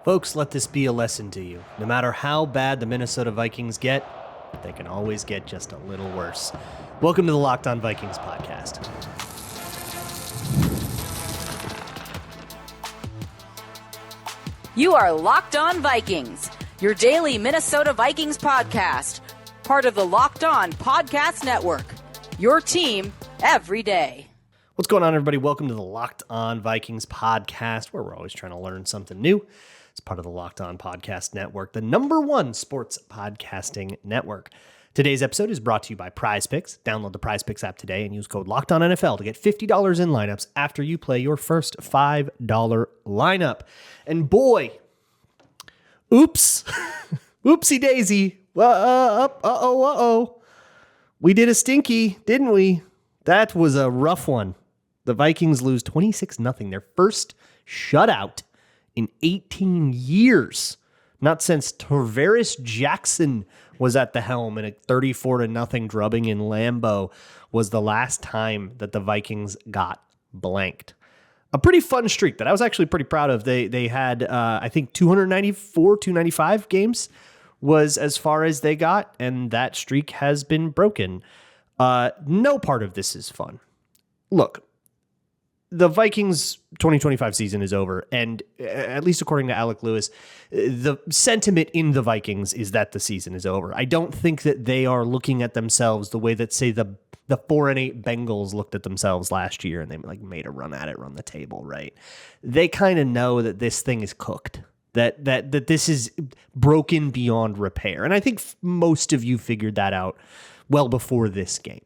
Folks, let this be a lesson to you. No matter how bad the Minnesota Vikings get, they can always get just a little worse. Welcome to the Locked On Vikings podcast. You are Locked On Vikings, your daily Minnesota Vikings podcast, part of the Locked On Podcast Network, your team every day. What's going on, everybody? Welcome to the Locked On Vikings podcast, where we're always trying to learn something new. It's part of the Locked On Podcast Network, the #1 sports podcasting network. Today's episode is brought to you by PrizePicks. Download the PrizePicks app today and use code LOCKEDONNFL to get $50 in lineups after you play your first $5 lineup. And boy, oops, whoopsie daisy. We did a stinky, didn't we? That was a rough one. The Vikings lose 26-0, their first shutout in 18 years. Not since Tarvaris Jackson was at the helm, and a 34-0 drubbing in Lambeau was the last time that the Vikings got blanked. A pretty fun streak that I was actually pretty proud of. They had, I think, 295 games was as far as they got, and that streak has been broken. No part of this is fun. Look, the Vikings 2025 season is over, and at least according to Alec Lewis, the sentiment in the Vikings is that the season is over. I don't think that they are looking at themselves the way that, say, the 4-8 Bengals looked at themselves last year, and they made a run at it, run the table, right? They kind of know that this thing is cooked, that this is broken beyond repair, and I think most of you figured that out well before this game.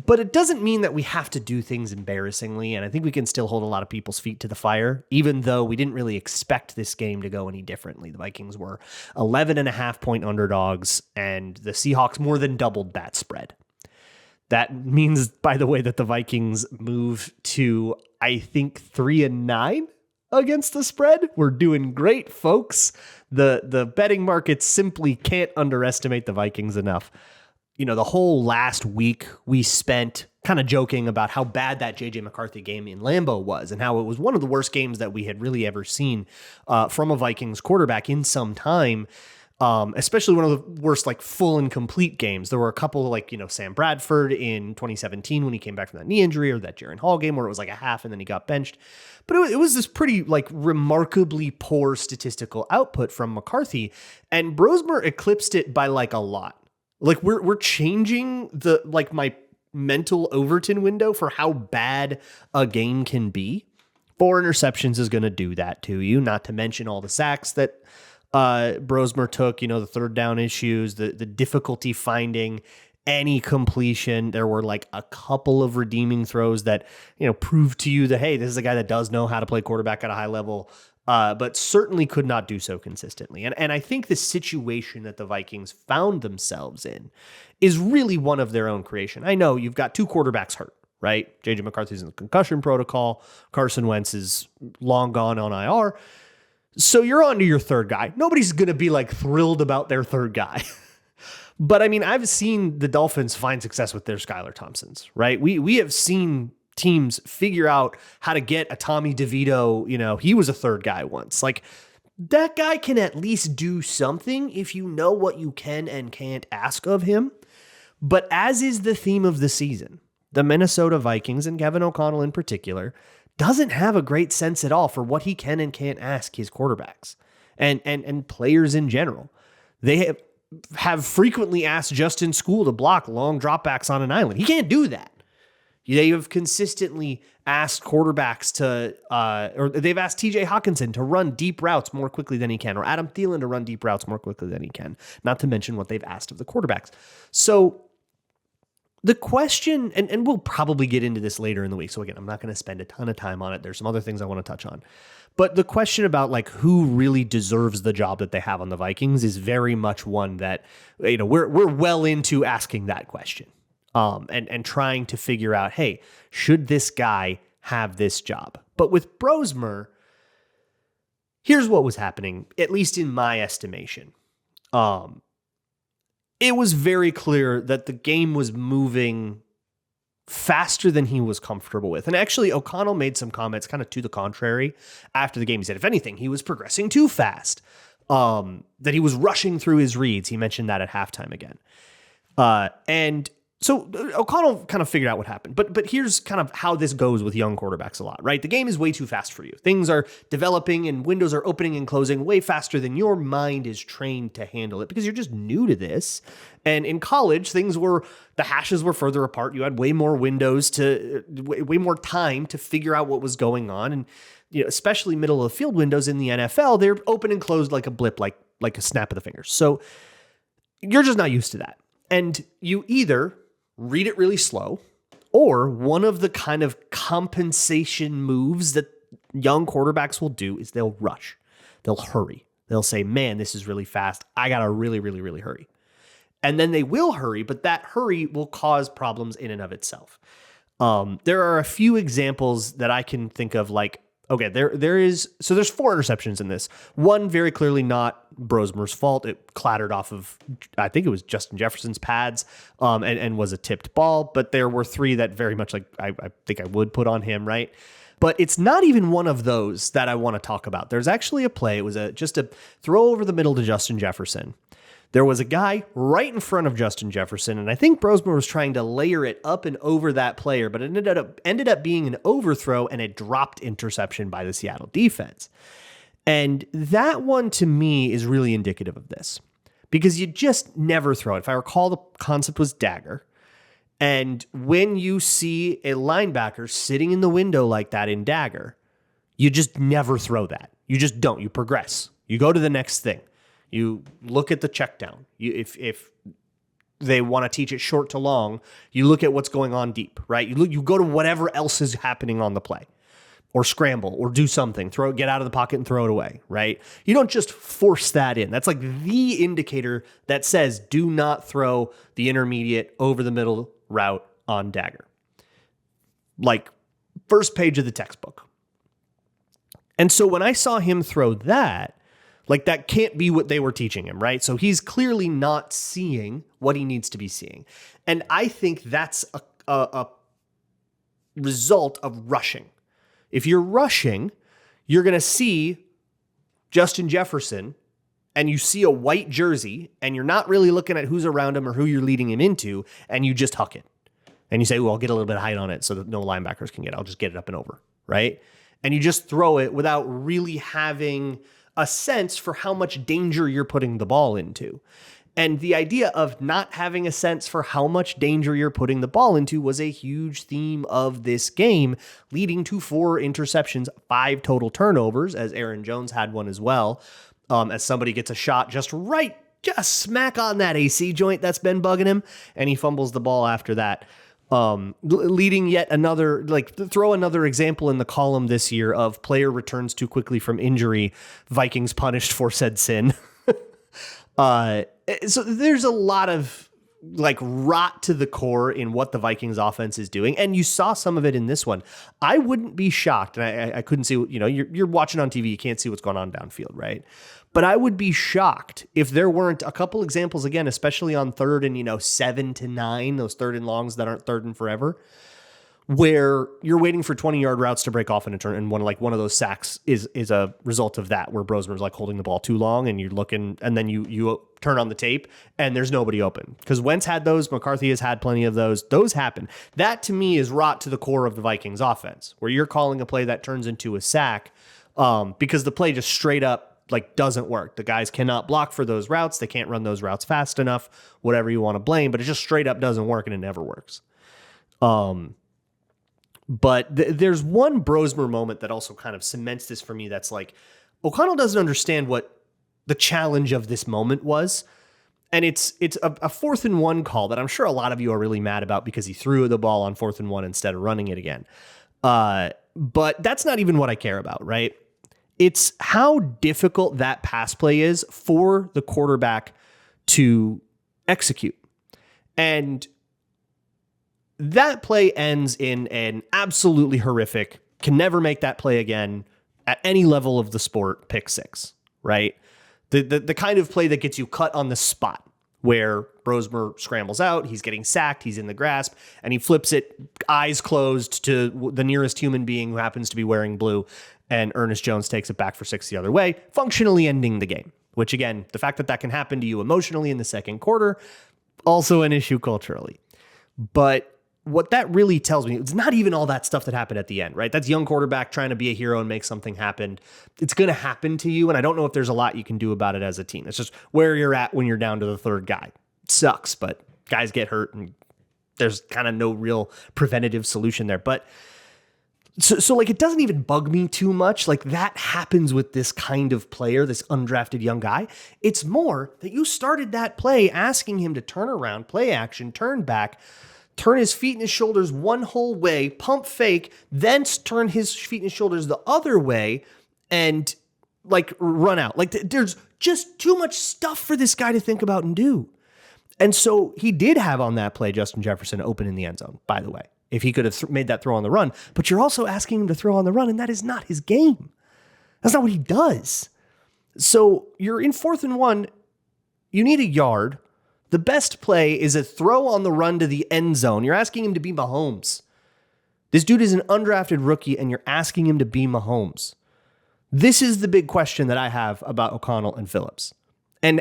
But it doesn't mean that we have to do things embarrassingly, and I think we can still hold a lot of people's feet to the fire, even though we didn't really expect this game to go any differently. The Vikings were 11.5-point underdogs, and the Seahawks more than doubled that spread. That means, by the way, that the Vikings move to, I think, 3-9 against the spread. We're doing great, folks. The betting markets simply can't underestimate the Vikings enough. You know, the whole last week we spent kind of joking about how bad that J.J. McCarthy game in Lambeau was and how it was one of the worst games that we had really ever seen from a Vikings quarterback in some time, especially one of the worst, full and complete games. There were a couple Sam Bradford in 2017 when he came back from that knee injury, or that Jaren Hall game where it was a half and then he got benched. But it was this pretty remarkably poor statistical output from McCarthy, and Brosmer eclipsed it by a lot. We're changing the my mental Overton window for how bad a game can be. 4 interceptions is going to do that to you, not to mention all the sacks that Brosmer took, the third down issues, the difficulty finding any completion. There were a couple of redeeming throws that, proved to you that, hey, this is a guy that does know how to play quarterback at a high level. But certainly could not do so consistently. And I think the situation that the Vikings found themselves in is really one of their own creation. I know you've got 2 quarterbacks hurt, right? J.J. McCarthy's in the concussion protocol. Carson Wentz is long gone on IR. So you're on to your third guy. Nobody's going to be thrilled about their third guy. But I mean, I've seen the Dolphins find success with their Skylar Thompsons, right? We have seen teams figure out how to get a Tommy DeVito. He was a third guy once. That guy can at least do something if you know what you can and can't ask of him. But as is the theme of the season, the Minnesota Vikings, and Kevin O'Connell in particular, doesn't have a great sense at all for what he can and can't ask his quarterbacks and players in general. They have frequently asked Justin School to block long dropbacks on an island. He can't do that. They have consistently asked quarterbacks or they've asked TJ Hawkinson to run deep routes more quickly than he can, or Adam Thielen to run deep routes more quickly than he can, not to mention what they've asked of the quarterbacks. So the question, and we'll probably get into this later in the week, so again, I'm not going to spend a ton of time on it. There's some other things I want to touch on. But the question about who really deserves the job that they have on the Vikings is very much one that, we're well into asking that question. And trying to figure out, hey, should this guy have this job? But with Brosmer, here's what was happening, at least in my estimation. It was very clear that the game was moving faster than he was comfortable with. And actually, O'Connell made some comments kind of to the contrary after the game. He said, if anything, he was progressing too fast, that he was rushing through his reads. He mentioned that at halftime again. And so O'Connell kind of figured out what happened. But here's kind of how this goes with young quarterbacks a lot, right? The game is way too fast for you. Things are developing and windows are opening and closing way faster than your mind is trained to handle it because you're just new to this. And in college, the hashes were further apart. You had way more windows way more time to figure out what was going on. And especially middle of the field windows in the NFL, they're open and closed like a blip, like a snap of the fingers. So you're just not used to that. And you either read it really slow, or one of the kind of compensation moves that young quarterbacks will do is they'll rush. They'll hurry. They'll say, man, this is really fast. I got to really, really, really hurry. And then they will hurry, but that hurry will cause problems in and of itself. There are a few examples that I can think of, like, okay, there's 4 interceptions in this. One very clearly not Brosmer's fault. It clattered off of, I think it was Justin Jefferson's pads, and was a tipped ball. But there were 3 that very much I think I would put on him, right? But it's not even one of those that I want to talk about. There's actually a play. It was just a throw over the middle to Justin Jefferson. There was a guy right in front of Justin Jefferson, and I think Brosmer was trying to layer it up and over that player, but it ended up being an overthrow and a dropped interception by the Seattle defense. And that one, to me, is really indicative of this, because you just never throw it. If I recall, the concept was dagger. And when you see a linebacker sitting in the window like that in dagger, you just never throw that. You just don't. You progress. You go to the next thing. You look at the check down. If they want to teach it short to long, you look at what's going on deep, right? You go to whatever else is happening on the play, or scramble, or do something, get out of the pocket and throw it away, right? You don't just force that in. That's like the indicator that says do not throw the intermediate over the middle route on dagger. Like first page of the textbook. And so when I saw him throw that, like, that can't be what they were teaching him, right? So he's clearly not seeing what he needs to be seeing. And I think that's a result of rushing. If you're rushing, you're going to see Justin Jefferson and you see a white jersey and you're not really looking at who's around him or who you're leading him into, and you just huck it. And you say, well, I'll get a little bit of height on it so that no linebackers can get it. I'll just get it up and over, right? And you just throw it without really having a sense for how much danger you're putting the ball into. And the idea of not having a sense for how much danger you're putting the ball into was a huge theme of this game, leading to 4 interceptions, 5 total turnovers, as Aaron Jones had one as well, as somebody gets a shot just smack on that AC joint that's been bugging him, and he fumbles the ball after that. Leading yet another, throw another example in the column this year of player returns too quickly from injury, Vikings punished for said sin. So there's a lot of rot to the core in what the Vikings offense is doing. And you saw some of it in this one. I wouldn't be shocked. And I couldn't see, you're watching on TV. You can't see what's going on downfield, right? But I would be shocked if there weren't a couple examples, again, especially on 3rd and 7 to 9, those 3rd and longs that aren't 3rd and forever, where you're waiting for 20-yard routes to break off in a turn, and one of those sacks is a result of that, where Brosmer's holding the ball too long, and you're looking, and then you turn on the tape, and there's nobody open. Because Wentz had those, McCarthy has had plenty of those. Those happen. That, to me, is rot to the core of the Vikings offense, where you're calling a play that turns into a sack because the play just straight up doesn't work. The guys cannot block for those routes. They can't run those routes fast enough, whatever you want to blame, but it just straight up doesn't work, and it never works. But there's one Brosmer moment that also kind of cements this for me. That's O'Connell doesn't understand what the challenge of this moment was. And it's a 4th and 1 call that I'm sure a lot of you are really mad about because he threw the ball on 4th and 1 instead of running it again. But that's not even what I care about, right? It's how difficult that pass play is for the quarterback to execute. And that play ends in an absolutely horrific, can never make that play again at any level of the sport, pick 6, right? The kind of play that gets you cut on the spot, where Brosmer scrambles out, he's getting sacked, he's in the grasp, and he flips it, eyes closed, to the nearest human being who happens to be wearing blue, and Ernest Jones takes it back for 6 the other way, functionally ending the game. Which, again, the fact that that can happen to you emotionally in the second quarter, also an issue culturally. But what that really tells me, it's not even all that stuff that happened at the end, right? That's young quarterback trying to be a hero and make something happen. It's going to happen to you, and I don't know if there's a lot you can do about it as a team. It's just where you're at when you're down to the third guy. It sucks, but guys get hurt, and there's kind of no real preventative solution there. But so like, it doesn't even bug me too much. Like, that happens with this kind of player, this undrafted young guy. It's more that you started that play asking him to turn around, play action, turn back, turn his feet and his shoulders one whole way, pump fake, then turn his feet and his shoulders the other way, and like run out. Like, there's just too much stuff for this guy to think about and do. And so he did have on that play Justin Jefferson open in the end zone, by the way, if he could have made that throw on the run. But you're also asking him to throw on the run, and that is not his game. That's not what he does. So you're in 4th and 1. You need a yard. The best play is a throw on the run to the end zone. You're asking him to be Mahomes. This dude is an undrafted rookie, and you're asking him to be Mahomes. This is the big question that I have about O'Connell and Phillips. And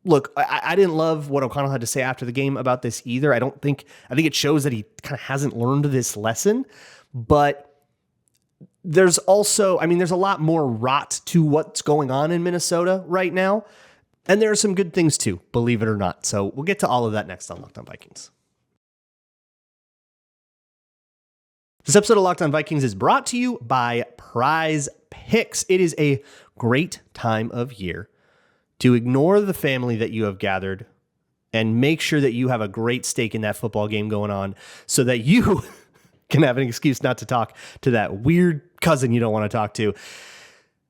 look, I didn't love what O'Connell had to say after the game about this either. I think it shows that he kind of hasn't learned this lesson, but there's also, there's a lot more rot to what's going on in Minnesota right now. And there are some good things too, believe it or not. So we'll get to all of that next on Locked On Vikings. This episode of Locked On Vikings is brought to you by PrizePicks. It is a great time of year to ignore the family that you have gathered and make sure that you have a great stake in that football game going on so that you can have an excuse not to talk to that weird cousin you don't want to talk to.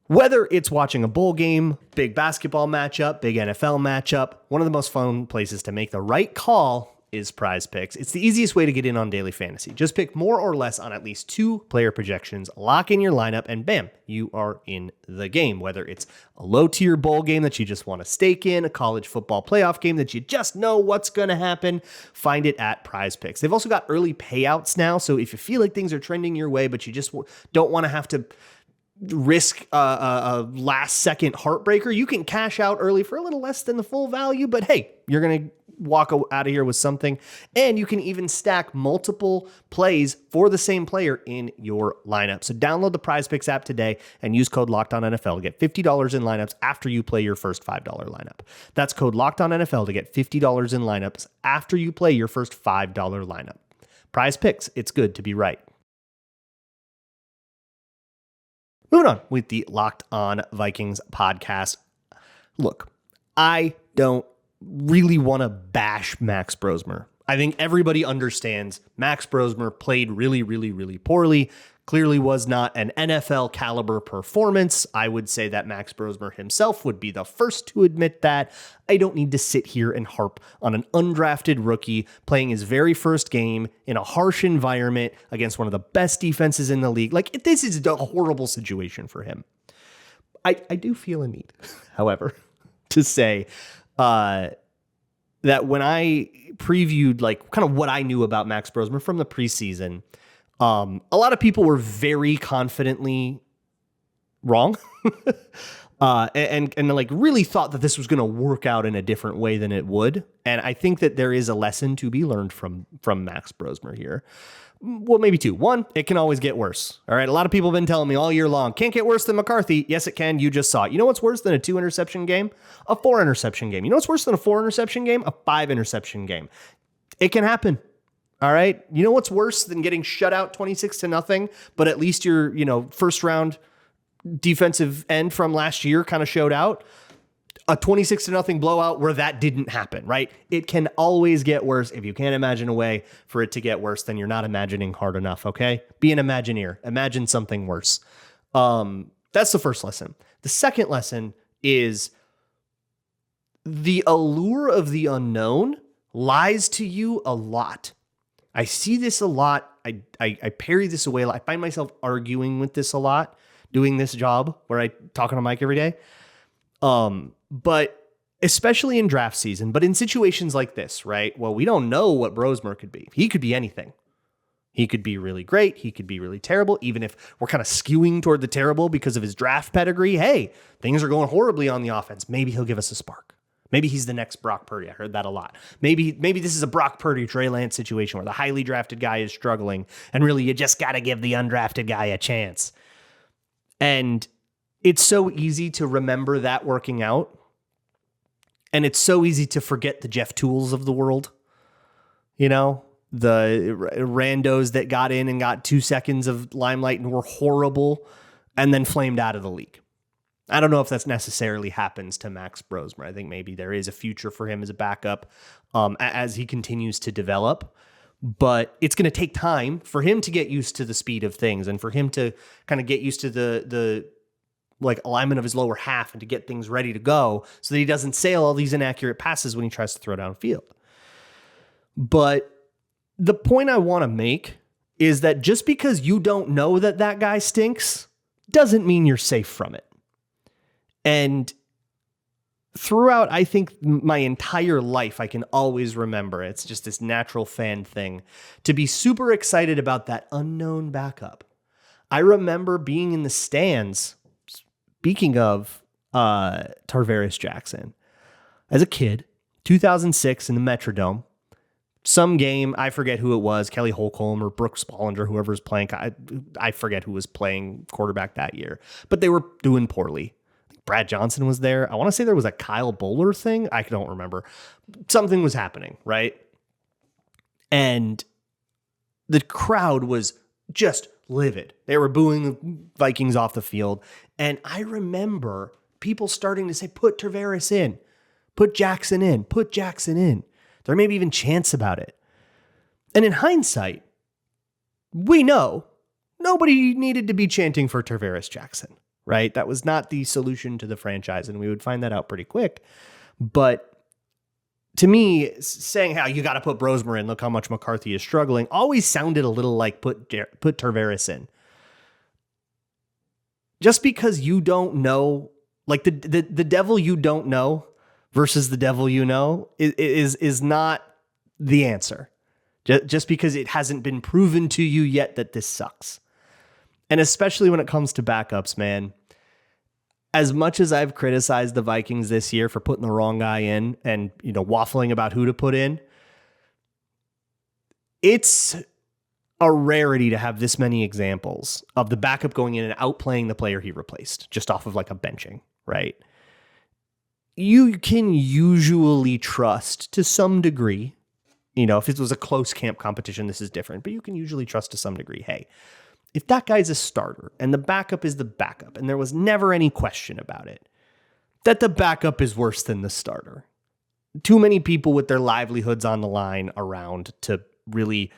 Whether it's watching a bowl game, big basketball matchup, big NFL matchup, one of the most fun places to make the right call is PrizePicks. It's the easiest way to get in on daily fantasy. Just pick more or less on at least 2 player projections, lock in your lineup, and bam, you are in the game. Whether it's a low-tier bowl game that you just want to stake in, a college football playoff game that you just know what's going to happen, find it at PrizePicks. They've also got early payouts now, so if you feel like things are trending your way, but you just don't want to have to risk a last-second heartbreaker, you can cash out early for a little less than the full value, but hey, you're going to walk out of here with something. And you can even stack multiple plays for the same player in your lineup. So download the PrizePicks app today and use code LOCKEDONNFL to get $50 in lineups after you play your first $5 lineup. That's code LOCKEDONNFL to get $50 in lineups after you play your first $5 lineup. PrizePicks, it's good to be right. Moving on with the Locked On Vikings podcast. Look, I don't really want to bash Max Brosmer. I think everybody understands Max Brosmer played really, really, really poorly. Clearly was not an NFL caliber performance. I would say that Max Brosmer himself would be the first to admit that. I don't need to sit here and harp on an undrafted rookie playing his very first game in a harsh environment against one of the best defenses in the league. Like, this is a horrible situation for him. I do feel a need, however, to say that when I previewed like kind of what I knew about Max Brosmer from the preseason, a lot of people were very confidently wrong and like really thought that this was going to work out in a different way than it would. And I think that there is a lesson to be learned from Max Brosmer here. Well, maybe 2. 1, it can always get worse. All right. A lot of people have been telling me all year long, can't get worse than McCarthy. Yes, it can. You just saw it. You know what's worse than a 2 interception game? A 4 interception game. You know what's worse than a 4 interception game? A 5 interception game. It can happen. All right. You know what's worse than getting shut out 26-0, but at least your, first round defensive end from last year kind of showed out? A 26-0 blowout where that didn't happen, right? It can always get worse. If you can't imagine a way for it to get worse, then you're not imagining hard enough, okay? Be an Imagineer. Imagine something worse. That's the first lesson. The second lesson is the allure of the unknown lies to you a lot. I see this a lot. I parry this away a lot. I find myself arguing with this a lot, doing this job where I talk on a mic every day. But especially in draft season, but in situations like this, right? Well, we don't know what Brosmer could be. He could be anything. He could be really great. He could be really terrible. Even if we're kind of skewing toward the terrible because of his draft pedigree, hey, things are going horribly on the offense. Maybe he'll give us a spark. Maybe he's the next Brock Purdy. I heard that a lot. Maybe this is a Brock Purdy, Trey Lance situation where the highly drafted guy is struggling, and really you just got to give the undrafted guy a chance. And it's so easy to remember that working out. And it's so easy to forget the Jeff Tools of the world. You know, the randos that got in and got 2 seconds of limelight and were horrible and then flamed out of the league. I don't know if that's necessarily happens to Max Brosmer. I think maybe there is a future for him as a backup as he continues to develop. But it's going to take time for him to get used to the speed of things and for him to kind of get used to the like alignment of his lower half and to get things ready to go so that he doesn't sail all these inaccurate passes when he tries to throw downfield. But the point I want to make is that just because you don't know that that guy stinks doesn't mean you're safe from it. And throughout, I think, my entire life, I can always remember, it's just this natural fan thing, to be super excited about that unknown backup. I remember being in the stands, speaking of Tarvaris Jackson, as a kid, 2006 in the Metrodome, some game, I forget who it was, Kelly Holcomb or Brooks Bollinger, whoever's playing, I forget who was playing quarterback that year, but they were doing poorly. Brad Johnson was there. I want to say there was a Kyle Bowler thing. I don't remember. Something was happening, right? And the crowd was just livid. They were booing the Vikings off the field. And I remember people starting to say, put Tarvaris in, put Jackson in, put Jackson in. There may be even chants about it. And in hindsight, we know nobody needed to be chanting for Tarvaris Jackson, right? That was not the solution to the franchise, and we would find that out pretty quick. But to me, saying how you got to put Brosmer in, look how much McCarthy is struggling, always sounded a little like put Tarvaris in. Just because you don't know, like the devil you don't know versus the devil you know is not the answer. Just because it hasn't been proven to you yet that this sucks. And especially when it comes to backups, man, as much as I've criticized the Vikings this year for putting the wrong guy in and, you know, waffling about who to put in, it's a rarity to have this many examples of the backup going in and outplaying the player he replaced just off of like a benching, right? You can usually trust to some degree, you know, if it was a close camp competition, this is different, but you can usually trust to some degree, hey, if that guy's a starter and the backup is the backup and there was never any question about it, that the backup is worse than the starter. Too many people with their livelihoods on the line around to really,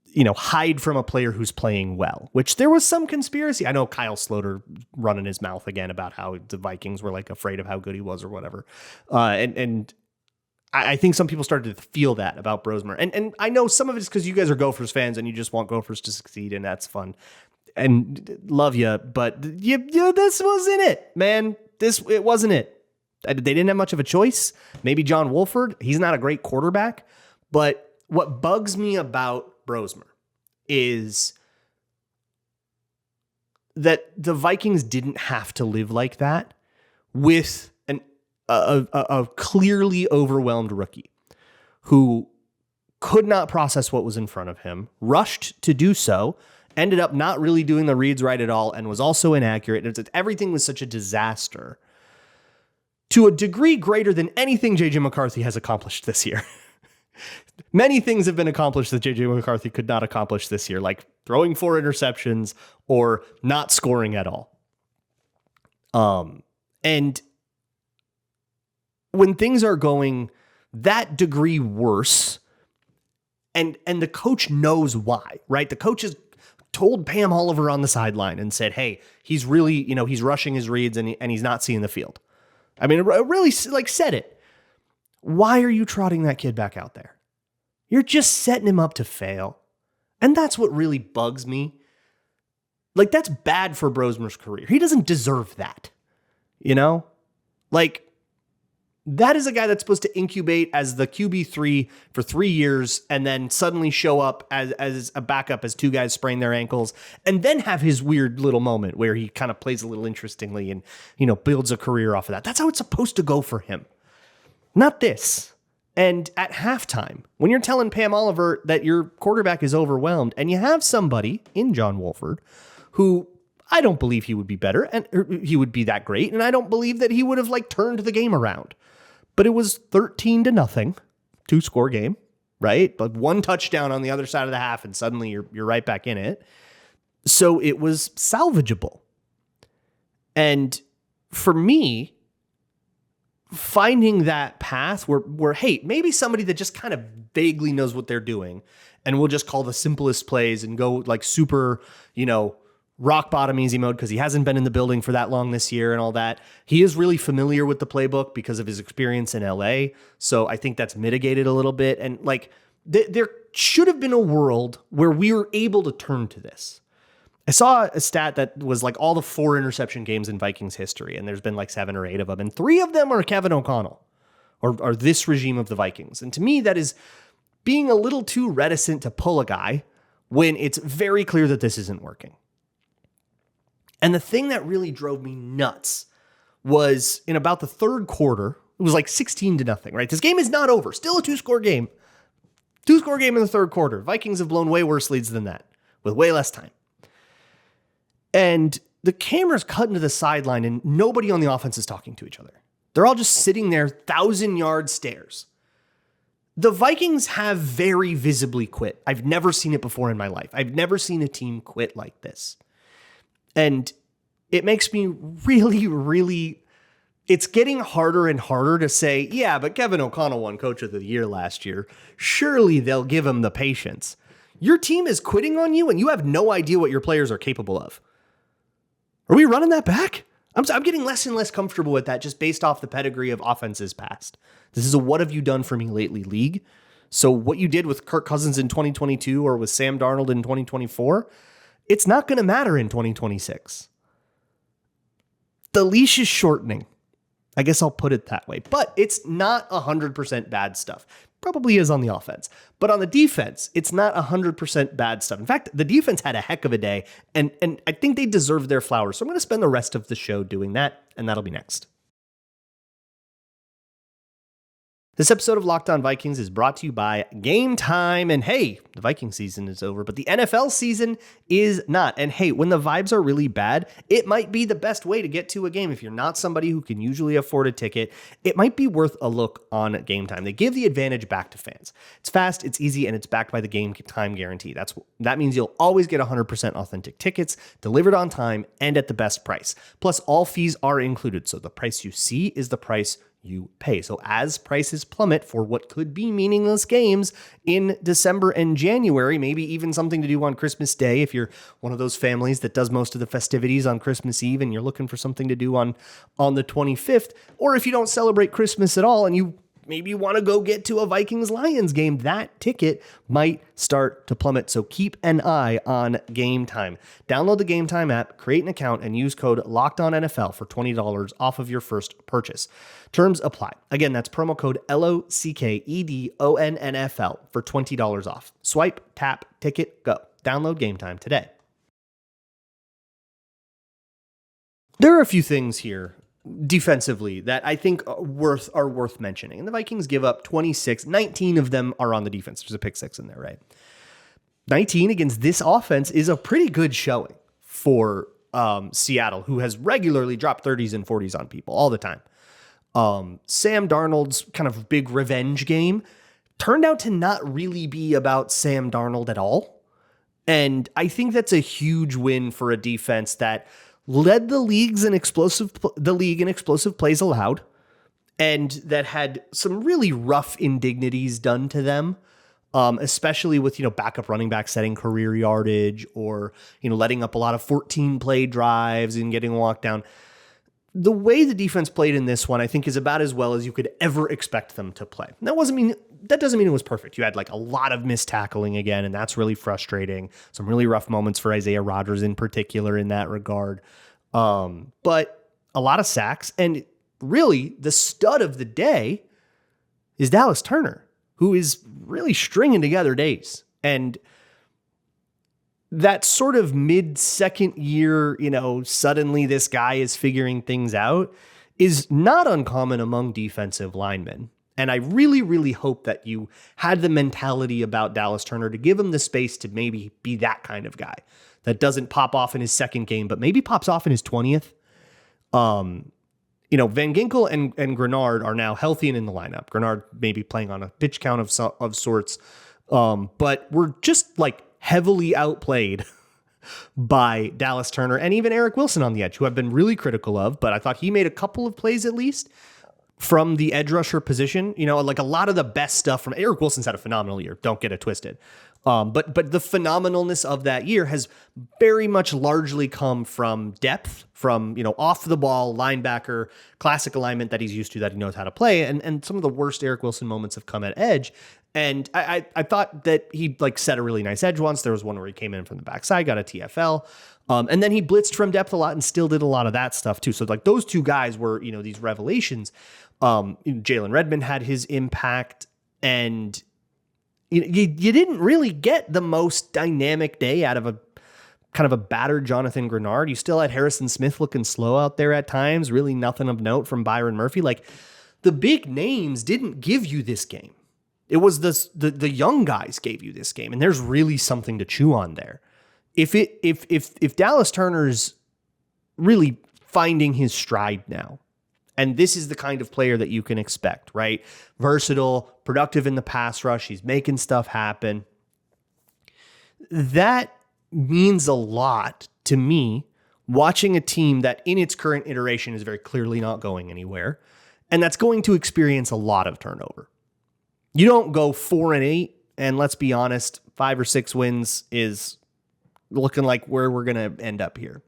you know, hide from a player who's playing well, which there was some conspiracy. I know Kyle Sloter running his mouth again about how the Vikings were like afraid of how good he was or whatever. And I think some people started to feel that about Brosmer. And I know some of it is because you guys are Gophers fans and you just want Gophers to succeed, and that's fun. And love you, but this wasn't it, man. It wasn't it. They didn't have much of a choice. Maybe John Wolford. He's not a great quarterback. But what bugs me about Brosmer is that the Vikings didn't have to live like that with a clearly overwhelmed rookie who could not process what was in front of him, rushed to do so, ended up not really doing the reads right at all, and was also inaccurate. Everything was such a disaster to a degree greater than anything J.J. McCarthy has accomplished this year. Many things have been accomplished that J.J. McCarthy could not accomplish this year, like throwing 4 interceptions or not scoring at all. And when things are going that degree worse, and the coach knows why, right? The coach has told Pam Oliver on the sideline and said, hey, he's really, you know, he's rushing his reads and he's not seeing the field. I mean, it really like said it. Why are you trotting that kid back out there? You're just setting him up to fail. And that's what really bugs me. Like, that's bad for Brosmer's career. He doesn't deserve that. You know? Like, That is a guy that's supposed to incubate as the QB3 for 3 years and then suddenly show up as a backup as two guys sprain their ankles and then have his weird little moment where he kind of plays a little interestingly and, builds a career off of that. That's how it's supposed to go for him. Not this. And at halftime, when you're telling Pam Oliver that your quarterback is overwhelmed and you have somebody in John Wolford who I don't believe he would be better and he would be that great. And I don't believe that he would have turned the game around. But it was 13-0, 2-score game, right? But one touchdown on the other side of the half, and suddenly you're right back in it. So it was salvageable. And for me, finding that path where hey, maybe somebody that just kind of vaguely knows what they're doing, and we'll just call the simplest plays and go super, rock bottom easy mode because he hasn't been in the building for that long this year and all that. He is really familiar with the playbook because of his experience in LA. So I think that's mitigated a little bit. And there should have been a world where we were able to turn to this. I saw a stat that was all the 4 interception games in Vikings history. And there's been 7 or 8 of them. And 3 of them are Kevin O'Connell or this regime of the Vikings. And to me, that is being a little too reticent to pull a guy when it's very clear that this isn't working. And the thing that really drove me nuts was in about the third quarter, it was 16-0, right? This game is not over. Still a 2-score game. 2-score game in the third quarter. Vikings have blown way worse leads than that with way less time. And the cameras cut into the sideline and nobody on the offense is talking to each other. They're all just sitting there, 1,000-yard stares. The Vikings have very visibly quit. I've never seen it before in my life. I've never seen a team quit like this. And it makes me really, really, it's getting harder and harder to say, yeah, but Kevin O'Connell won Coach of the Year last year. Surely they'll give him the patience. Your team is quitting on you and you have no idea what your players are capable of. Are we running that back? I'm getting less and less comfortable with that just based off the pedigree of offenses past. This is a what have you done for me lately league. So what you did with Kirk Cousins in 2022 or with Sam Darnold in 2024, it's not going to matter in 2026. The leash is shortening. I guess I'll put it that way. But it's not 100% bad stuff. Probably is on the offense. But on the defense, it's not 100% bad stuff. In fact, the defense had a heck of a day, and I think they deserve their flowers. So I'm going to spend the rest of the show doing that, and that'll be next. This episode of Locked On Vikings is brought to you by Gametime. And hey, the Viking season is over, but the NFL season is not. And hey, when the vibes are really bad, it might be the best way to get to a game. If you're not somebody who can usually afford a ticket, it might be worth a look on Gametime. They give the advantage back to fans. It's fast, it's easy, and it's backed by the Gametime guarantee. That means you'll always get 100% authentic tickets delivered on time and at the best price. Plus, all fees are included, so the price you see is the price you pay. So as prices plummet for what could be meaningless games in December and January, maybe even something to do on Christmas Day, if you're one of those families that does most of the festivities on Christmas Eve and you're looking for something to do on the 25th, or if you don't celebrate Christmas at all and you maybe want to go get to a Vikings-Lions game, that ticket might start to plummet. So keep an eye on Gametime. Download the Gametime app, create an account, and use code LOCKEDONNFL for $20 off of your first purchase. Terms apply. Again, that's promo code LOCKEDONNFL for $20 off. Swipe, tap, ticket, go. Download Gametime today. There are a few things here defensively that I think are worth mentioning. And the Vikings give up 26, 19 of them are on the defense. There's a pick 6 in there, right? 19 against this offense is a pretty good showing for Seattle, who has regularly dropped 30s and 40s on people all the time. Sam Darnold's kind of big revenge game turned out to not really be about Sam Darnold at all. And I think that's a huge win for a defense that led the league in explosive plays allowed, and that had some really rough indignities done to them, especially with, backup running back setting career yardage or, letting up a lot of 14-play drives and getting walked down. The way the defense played in this one, I think, is about as well as you could ever expect them to play. That doesn't mean it was perfect. You had a lot of missed tackling again, and that's really frustrating. Some really rough moments for Isaiah Rodgers in particular in that regard. But a lot of sacks, and really the stud of the day is Dallas Turner, who is really stringing together days. And that sort of mid-second year, suddenly this guy is figuring things out is not uncommon among defensive linemen. And I really, really hope that you had the mentality about Dallas Turner to give him the space to maybe be that kind of guy that doesn't pop off in his second game, but maybe pops off in his 20th. Van Ginkel and Grenard are now healthy and in the lineup. Grenard maybe playing on a pitch count of sorts. But we're just like heavily outplayed by Dallas Turner and even Eric Wilson on the edge, who I've been really critical of, but I thought he made a couple of plays at least from the edge rusher position. Like a lot of the best stuff from Eric Wilson's had a phenomenal year. Don't get it twisted. But the phenomenalness of that year has very much largely come from depth, from, off the ball linebacker, classic alignment that he's used to, that he knows how to play. And some of the worst Eric Wilson moments have come at edge. And I thought that he set a really nice edge once. There was one where he came in from the backside, got a TFL. And then he blitzed from depth a lot and still did a lot of that stuff too. So those two guys were, these revelations. Jalen Redmond had his impact, and you didn't really get the most dynamic day out of a kind of a battered Jonathan Grenard. You still had Harrison Smith looking slow out there at times. Really nothing of note from Byron Murphy. The big names didn't give you this game. It was the young guys gave you this game, and there's really something to chew on there. If Dallas Turner's really finding his stride now, and this is the kind of player that you can expect, right? Versatile, productive in the pass rush. He's making stuff happen. That means a lot to me, watching a team that in its current iteration is very clearly not going anywhere, and that's going to experience a lot of turnover. You don't go 4-8, and let's be honest, 5 or 6 wins is looking like where we're going to end up here.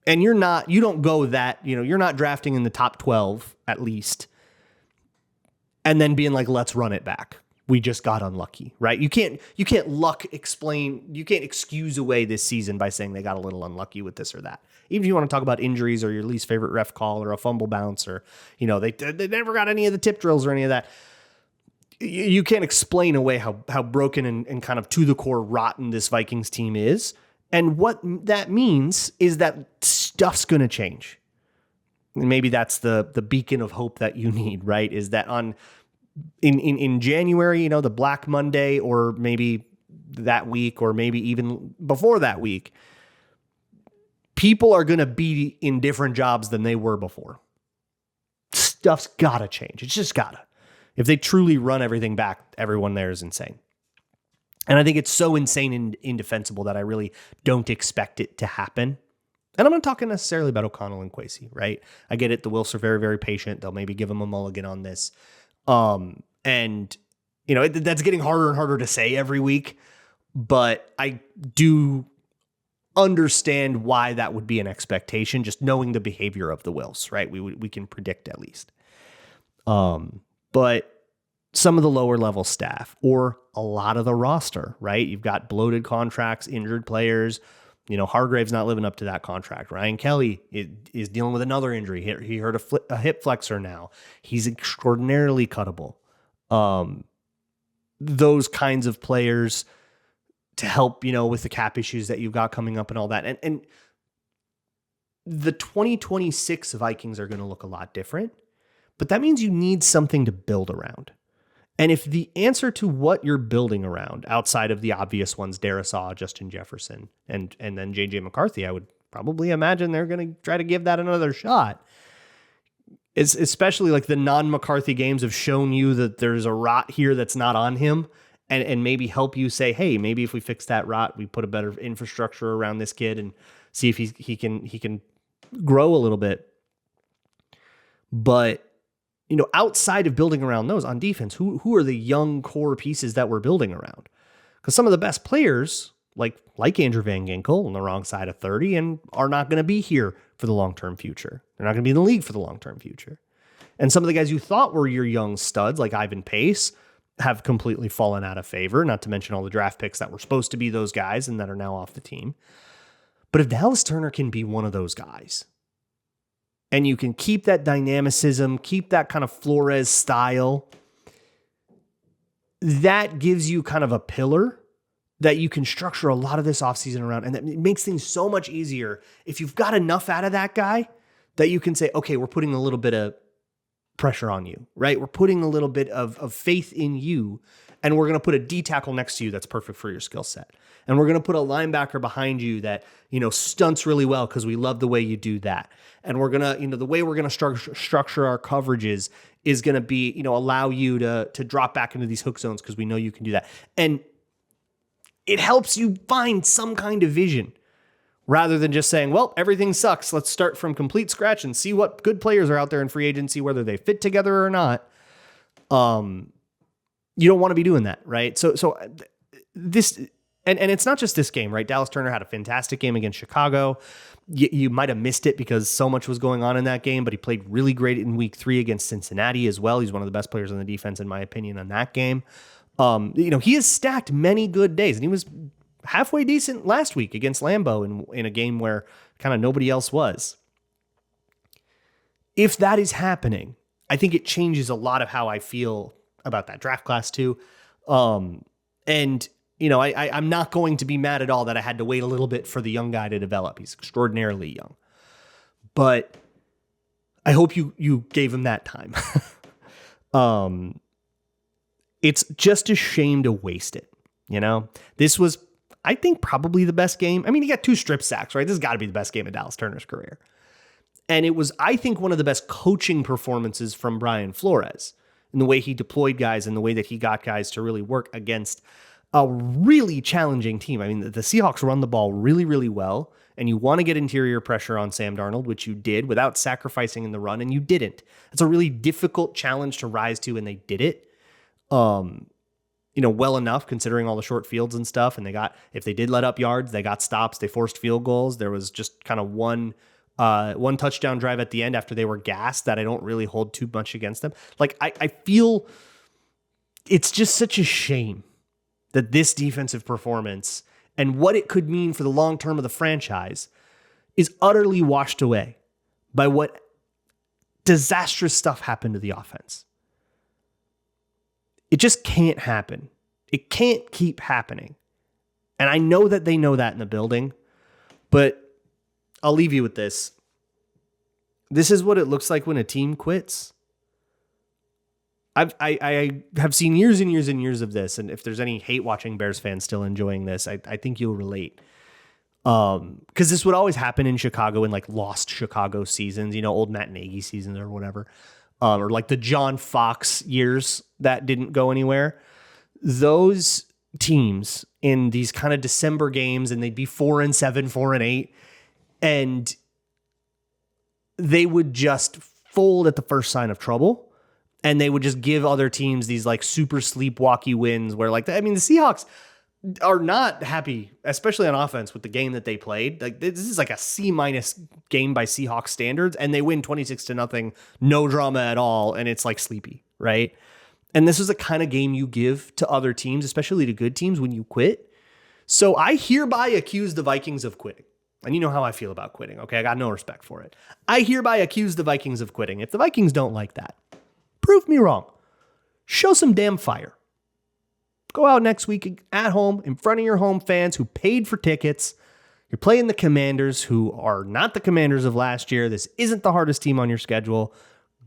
And you don't go that, you're not drafting in the top 12 at least, and then being like, let's run it back. We just got unlucky, right? You can't excuse away this season by saying they got a little unlucky with this or that. Even if you want to talk about injuries or your least favorite ref call or a fumble bounce or, they never got any of the tip drills or any of that. You can't explain away how broken and kind of to the core rotten this Vikings team is. And what that means is that stuff's going to change. And maybe that's the beacon of hope that you need, right? Is that in January, the Black Monday, or maybe that week, or maybe even before that week, people are going to be in different jobs than they were before. Stuff's got to change. It's just got to. If they truly run everything back, everyone there is insane. And I think it's so insane and indefensible that I really don't expect it to happen. And I'm not talking necessarily about O'Connell and Kwesi, right? I get it. The Wilfs are very, very patient. They'll maybe give them a mulligan on this. And that's getting harder and harder to say every week, but I do understand why that would be an expectation, just knowing the behavior of the Wilfs, right? We can predict at least. But some of the lower level staff, or a lot of the roster, right? You've got bloated contracts, injured players. Hargrave's not living up to that contract. Ryan Kelly is dealing with another injury. He hurt a hip flexor now. He's extraordinarily cuttable. Those kinds of players to help, with the cap issues that you've got coming up and all that. And the 2026 Vikings are going to look a lot different, but that means you need something to build around. And if the answer to what you're building around, outside of the obvious ones, Darisaw, Justin Jefferson, and then J.J. McCarthy, I would probably imagine they're going to try to give that another shot. It's especially the non-McCarthy games have shown you that there's a rot here that's not on him, and maybe help you say, hey, maybe if we fix that rot, we put a better infrastructure around this kid and see if he can grow a little bit. But outside of building around those on defense, who are the young core pieces that we're building around? Because some of the best players, like Andrew Van Ginkel, on the wrong side of 30, and are not going to be here for the long-term future. They're not going to be in the league for the long-term future. And some of the guys you thought were your young studs, like Ivan Pace, have completely fallen out of favor, not to mention all the draft picks that were supposed to be those guys and that are now off the team. But if Dallas Turner can be one of those guys, and you can keep that dynamicism, keep that kind of Flores style, that gives you kind of a pillar that you can structure a lot of this offseason around. And that makes things so much easier if you've got enough out of that guy that you can say, okay, we're putting a little bit of pressure on you, right? We're putting a little bit of faith in you, and we're going to put a D tackle next to you that's perfect for your skill set. And we're going to put a linebacker behind you that, stunts really well because we love the way you do that. And we're going to, the way we're going to structure our coverages is going to be, allow you to drop back into these hook zones because we know you can do that. And it helps you find some kind of vision rather than just saying, well, everything sucks. Let's start from complete scratch and see what good players are out there in free agency, whether they fit together or not. You don't want to be doing that, right? So this, and it's not just this game, right? Dallas Turner had a fantastic game against Chicago. You might have missed it because so much was going on in that game, but he played really great in week 3 against Cincinnati as well. He's one of the best players on the defense, in my opinion, on that game. He has stacked many good days, and he was halfway decent last week against Lambeau in a game where kind of nobody else was. If that is happening, I think it changes a lot of how I feel about that draft class too. I'm not going to be mad at all that I had to wait a little bit for the young guy to develop. He's extraordinarily young, but I hope you gave him that time. It's just a shame to waste it. This was, I think, probably the best game. I mean, he got 2 strip sacks, right? This has got to be the best game of Dallas Turner's career. And it was, I think, one of the best coaching performances from Brian Flores in the way he deployed guys and the way that he got guys to really work against a really challenging team. I mean, the Seahawks run the ball really, really well, and you want to get interior pressure on Sam Darnold, which you did without sacrificing in the run, and you didn't. It's a really difficult challenge to rise to, and they did it. Well enough considering all the short fields and stuff. And if they did let up yards, they got stops, they forced field goals. There was just kind of one touchdown drive at the end after they were gassed that I don't really hold too much against them. Like, I feel it's just such a shame that this defensive performance and what it could mean for the long term of the franchise is utterly washed away by what disastrous stuff happened to the offense. It just can't happen. It can't keep happening. And I know that they know that in the building, but I'll leave you with this. This is what it looks like when a team quits. I have seen years and years and years of this, and if there's any hate-watching Bears fans still enjoying this, I think you'll relate. Because this would always happen in Chicago in like lost Chicago seasons, old Matt Nagy seasons or whatever. Or like the John Fox years that didn't go anywhere. Those teams in these kind of December games, and they'd be 4-7, 4-8, and they would just fold at the first sign of trouble. And they would just give other teams these like super sleepwalky wins where the Seahawks are not happy, especially on offense, with the game that they played. Like, this is like a C- game by Seahawks standards, and they win 26-0, no drama at all, and it's like sleepy, right? And this is the kind of game you give to other teams, especially to good teams, when you quit. So I hereby accuse the Vikings of quitting. And you know how I feel about quitting, okay? I got no respect for it. I hereby accuse the Vikings of quitting. If the Vikings don't like that, prove me wrong. Show some damn fire. Go out next week at home in front of your home fans who paid for tickets. You're playing the Commanders, who are not the Commanders of last year. This isn't the hardest team on your schedule.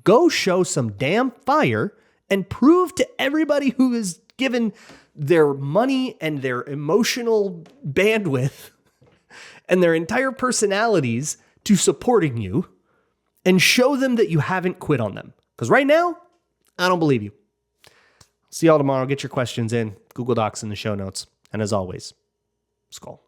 Go show some damn fire and prove to everybody who is given their money and their emotional bandwidth and their entire personalities to supporting you, and show them that you haven't quit on them. Because right now, I don't believe you. See y'all tomorrow. Get your questions in. Google Docs in the show notes. And as always, Skol.